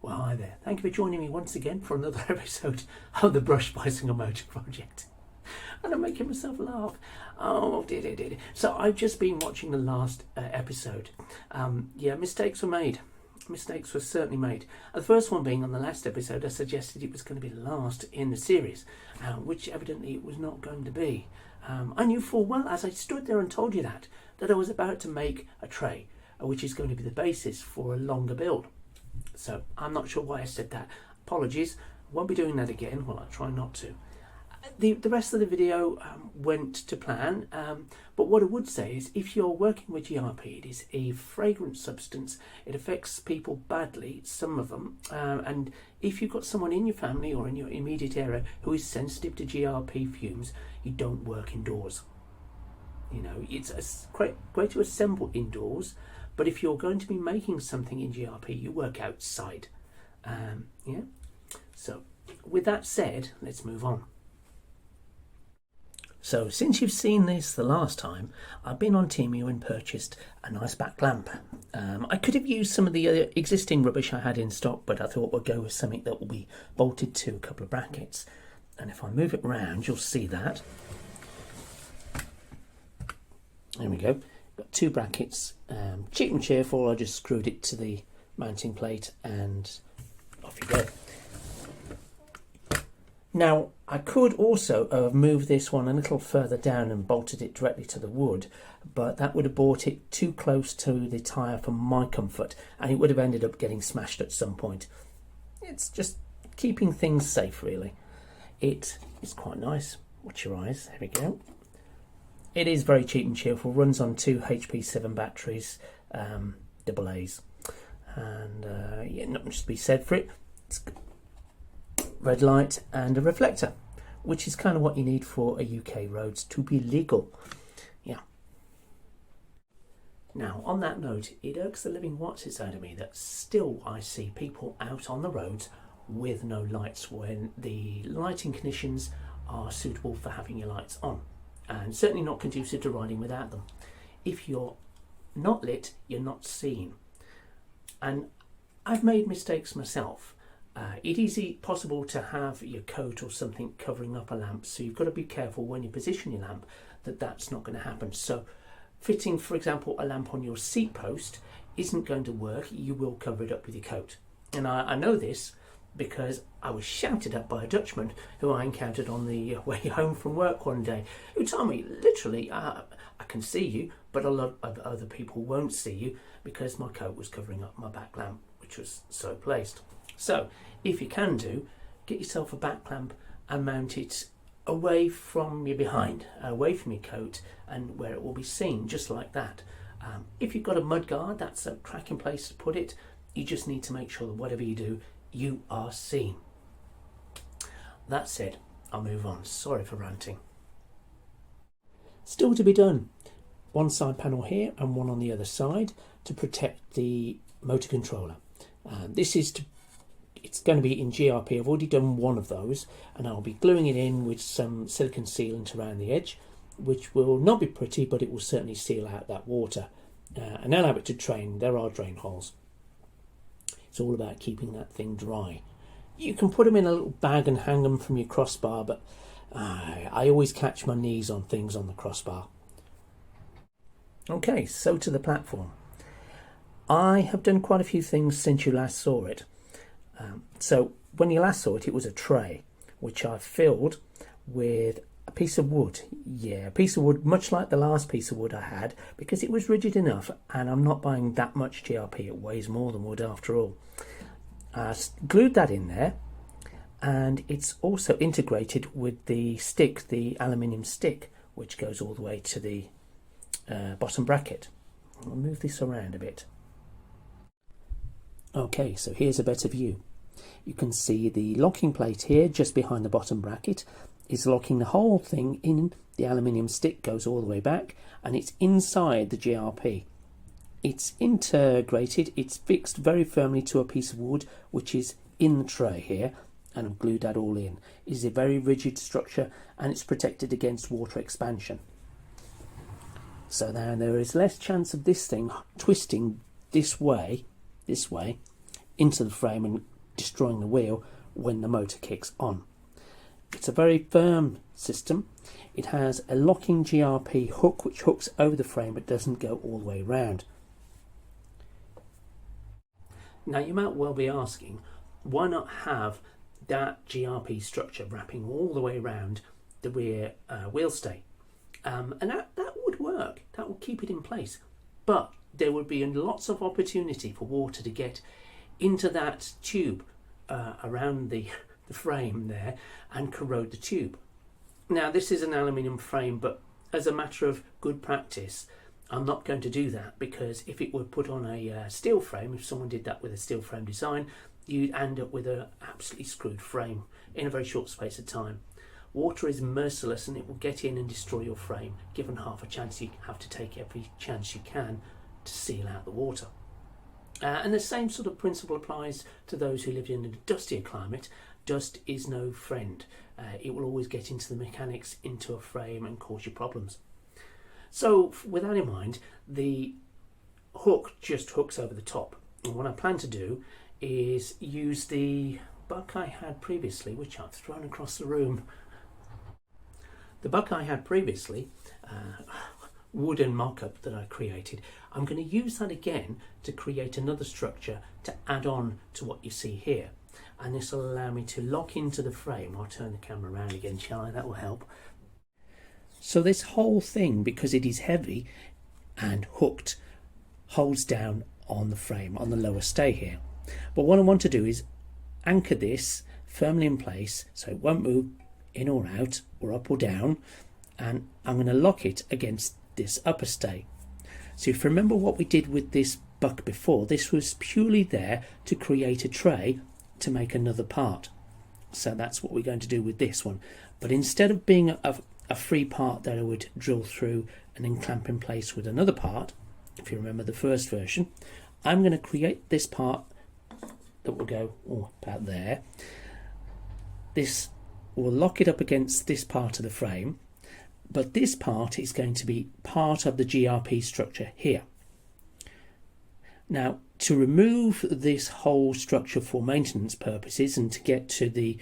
Well, hi there. Thank you for joining me once again for another episode of the Brush Bicycle Motor Project. And I'm making myself laugh. Oh, dear. So I've just been watching the last episode. Mistakes were made. Mistakes were certainly made. The first one being on the last episode, I suggested it was going to be the last in the series, which evidently it was not going to be. I knew full well, as I stood there and told you that I was about to make a tray, which is going to be the basis for a longer build. So I'm not sure why I said that. Apologies. Won't be doing that again. Well, I'll try not to. The rest of the video went to plan, but what I would say is if you're working with GRP, it is a fragrant substance. It affects people badly, some of them, and if you've got someone in your family or in your immediate area who is sensitive to GRP fumes, you don't work indoors. You know, it's great to assemble indoors, but if you're going to be making something in GRP, you work outside. So with that said, let's move on. So since you've seen this the last time, I've been on Temu and purchased a nice back lamp. I could have used some of the existing rubbish I had in stock, but I thought we'll go with something that will be bolted to a couple of brackets. And if I move it around, you'll see that. There we go. Got two brackets. Cheap and cheerful. I just screwed it to the mounting plate and off you go. Now, I could also have moved this one a little further down and bolted it directly to the wood, but that would have brought it too close to the tyre for my comfort, and it would have ended up getting smashed at some point. It's just keeping things safe, really. It is quite nice. Watch your eyes. There we go. It is very cheap and cheerful. Runs on 2 HP7 batteries, AA's, and not much to be said for it. It's red light and a reflector, which is kind of what you need for a UK roads to be legal. Yeah. Now, on that note, it irks the living what's out of me that still I see people out on the roads with no lights when the lighting conditions are suitable for having your lights on, and certainly not conducive to riding without them. If you're not lit, you're not seen. And I've made mistakes myself. It is possible to have your coat or something covering up a lamp, so you've got to be careful when you position your lamp that that's not going to happen. So fitting, for example, a lamp on your seat post isn't going to work. You will cover it up with your coat. And I know this because I was shouted at by a Dutchman who I encountered on the way home from work one day, who told me literally, I can see you, but a lot of other people won't see you because my coat was covering up my back lamp, which was so placed. So if you can do, get yourself a back lamp and mount it away from your behind, away from your coat, and where it will be seen, just like that. If you've got a mud guard, that's a cracking place to put it. You just need to make sure that whatever you do, you are seen. That said, I'll move on. Sorry for ranting. Still to be done. One side panel here and one on the other side to protect the motor controller. It's going to be in GRP. I've already done one of those, and I'll be gluing it in with some silicone sealant around the edge, which will not be pretty, but it will certainly seal out that water and allow it to drain. There are drain holes. It's all about keeping that thing dry. You can put them in a little bag and hang them from your crossbar, but I always catch my knees on things on the crossbar. Okay, so to the platform. I have done quite a few things since you last saw it. So when you last saw it, it was a tray, which I filled with a piece of wood. Yeah, a piece of wood, much like the last piece of wood I had, because it was rigid enough, and I'm not buying that much GRP. It weighs more than wood after all. I glued that in there, and it's also integrated with the stick, the aluminium stick, which goes all the way to the bottom bracket. I'll move this around a bit. Okay, so here's a better view. You can see the locking plate here just behind the bottom bracket is locking the whole thing in. The aluminium stick goes all the way back, and it's inside the GRP. It's integrated, it's fixed very firmly to a piece of wood which is in the tray here, and I've glued that all in. It is a very rigid structure, and it's protected against water expansion. So now there is less chance of this thing twisting this way into the frame and destroying the wheel when the motor kicks on. It's a very firm system. It has a locking GRP hook which hooks over the frame but doesn't go all the way round. Now you might well be asking, why not have that GRP structure wrapping all the way around the rear wheel stay? And that would work, that would keep it in place. But there would be lots of opportunity for water to get into that tube around the frame there and corrode the tube. Now this is an aluminium frame, but as a matter of good practice, I'm not going to do that, because if it were put on a steel frame, if someone did that with a steel frame design, you'd end up with an absolutely screwed frame in a very short space of time. Water is merciless and it will get in and destroy your frame. Given half a chance, you have to take every chance you can to seal out the water. And the same sort of principle applies to those who live in a dustier climate. Dust is no friend. It will always get into the mechanics, into a frame, and cause you problems. So with that in mind, the hook just hooks over the top. And what I plan to do is use the buck I had previously, which I've thrown across the room. The buck I had previously, wooden mock-up that I created, I'm going to use that again to create another structure to add on to what you see here. And this will allow me to lock into the frame. I'll turn the camera around again, shall I? That will help. So this whole thing, because it is heavy and hooked, holds down on the frame, on the lower stay here. But what I want to do is anchor this firmly in place so it won't move in or out or up or down, and I'm going to lock it against this upper stay. So if you remember what we did with this buck before, this was purely there to create a tray to make another part. So that's what we're going to do with this one. But instead of being a free part that I would drill through and then clamp in place with another part, if you remember the first version, I'm going to create this part that will go about there. This will lock it up against this part of the frame, but this part is going to be part of the GRP structure here. Now, to remove this whole structure for maintenance purposes and to get to the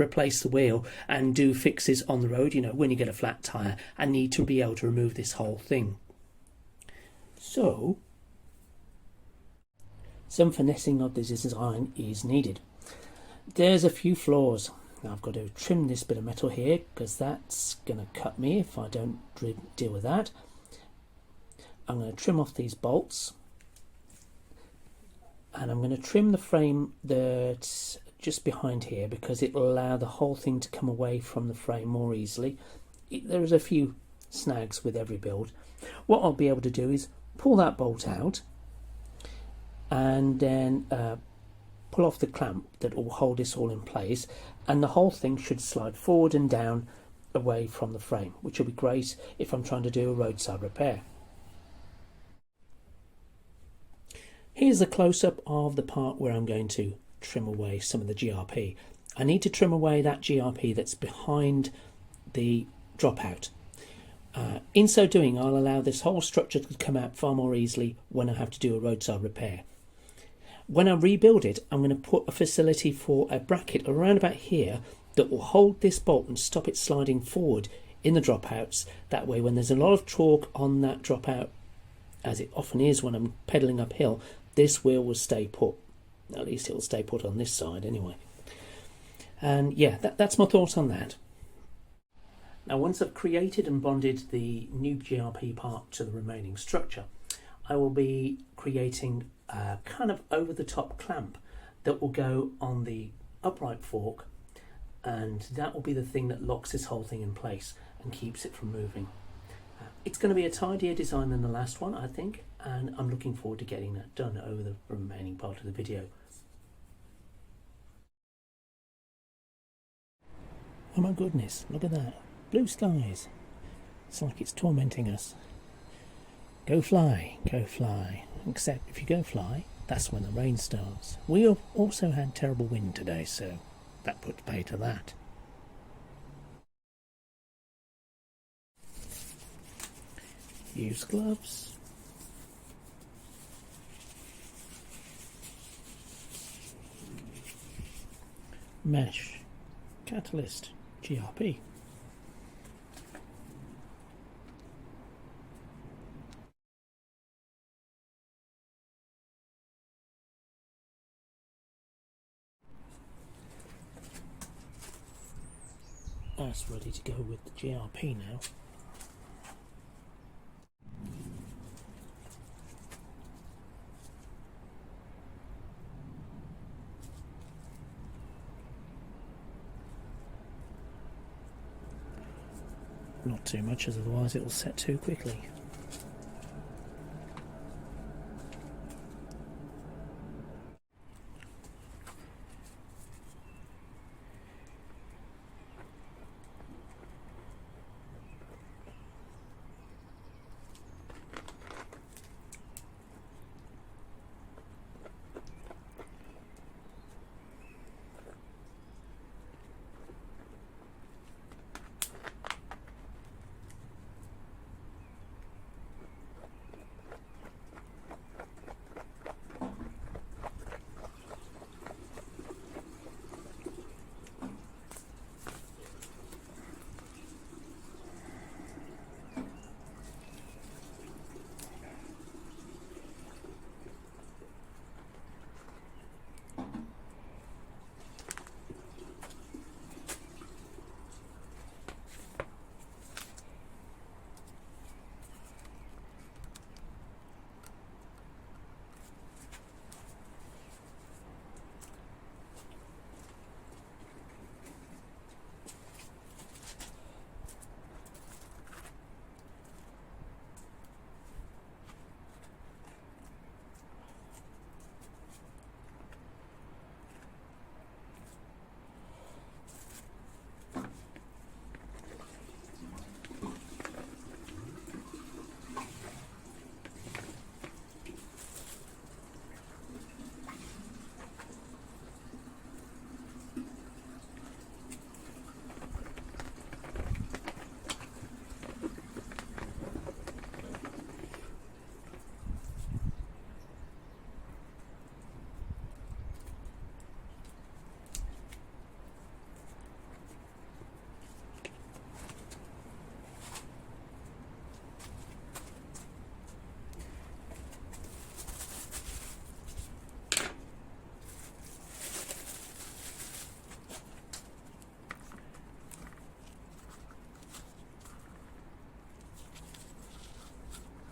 replace the wheel and do fixes on the road, you know, when you get a flat tire, I need to be able to remove this whole thing. So some finessing of this design is needed. There's a few flaws. Now I've got to trim this bit of metal here because that's going to cut me if I don't deal with that. I'm going to trim off these bolts, and I'm going to trim the frame that's just behind here because it will allow the whole thing to come away from the frame more easily. There's a few snags with every build. What I'll be able to do is pull that bolt out and then pull off the clamp that will hold this all in place, and the whole thing should slide forward and down away from the frame, which will be great if I'm trying to do a roadside repair. Here's a close-up of the part where I'm going to trim away some of the GRP. I need to trim away that GRP that's behind the dropout. In so doing, I'll allow this whole structure to come out far more easily when I have to do a roadside repair. When I rebuild it, I'm going to put a facility for a bracket around about here that will hold this bolt and stop it sliding forward in the dropouts. That way, when there's a lot of torque on that dropout, as it often is when I'm pedalling uphill, this wheel will stay put. At least it will stay put on this side anyway. And yeah, that's my thoughts on that. Now, once I've created and bonded the new GRP part to the remaining structure, I will be creating a kind of over-the-top clamp that will go on the upright fork, and that will be the thing that locks this whole thing in place and keeps it from moving. It's going to be a tidier design than the last one, I think, and I'm looking forward to getting that done over the remaining part of the video. Oh my goodness, look at that. Blue skies. It's like it's tormenting us. Go fly, go fly. Except if you go fly, that's when the rain starts. We have also had terrible wind today, so that puts pay to that. Use gloves. Mesh, Catalyst, GRP. That's ready to go with the GRP now. Not too much, as otherwise it will set too quickly.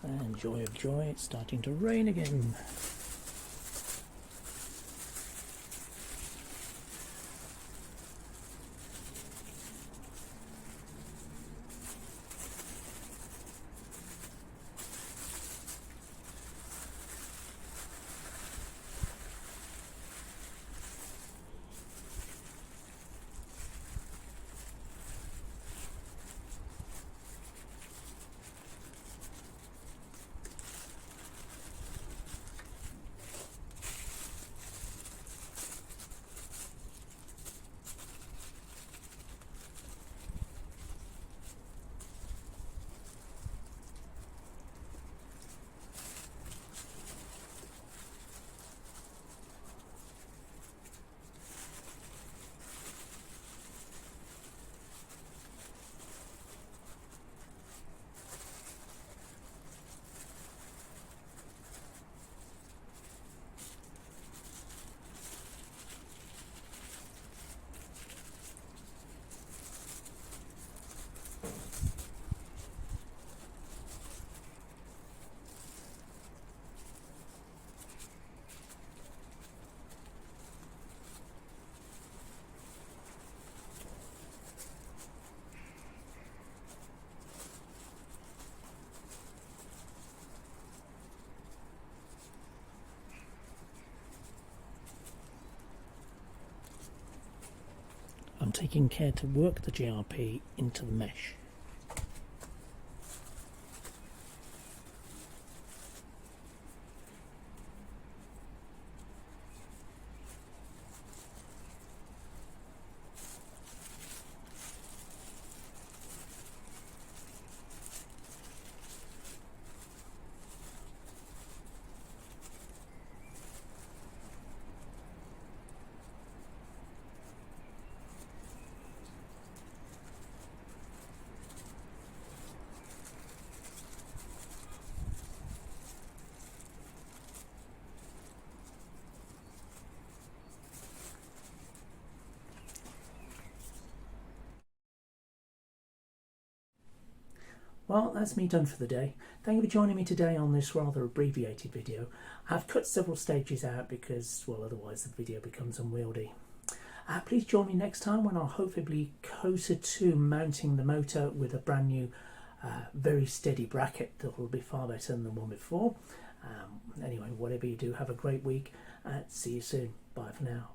And joy of joy, it's starting to rain again. I'm taking care to work the GRP into the mesh. Well, that's me done for the day. Thank you for joining me today on this rather abbreviated video. I've cut several stages out because, well, otherwise the video becomes unwieldy. Please join me next time when I'll hopefully be closer to mounting the motor with a brand new, very steady bracket that will be far better than the one before. Anyway, whatever you do, have a great week. See you soon. Bye for now.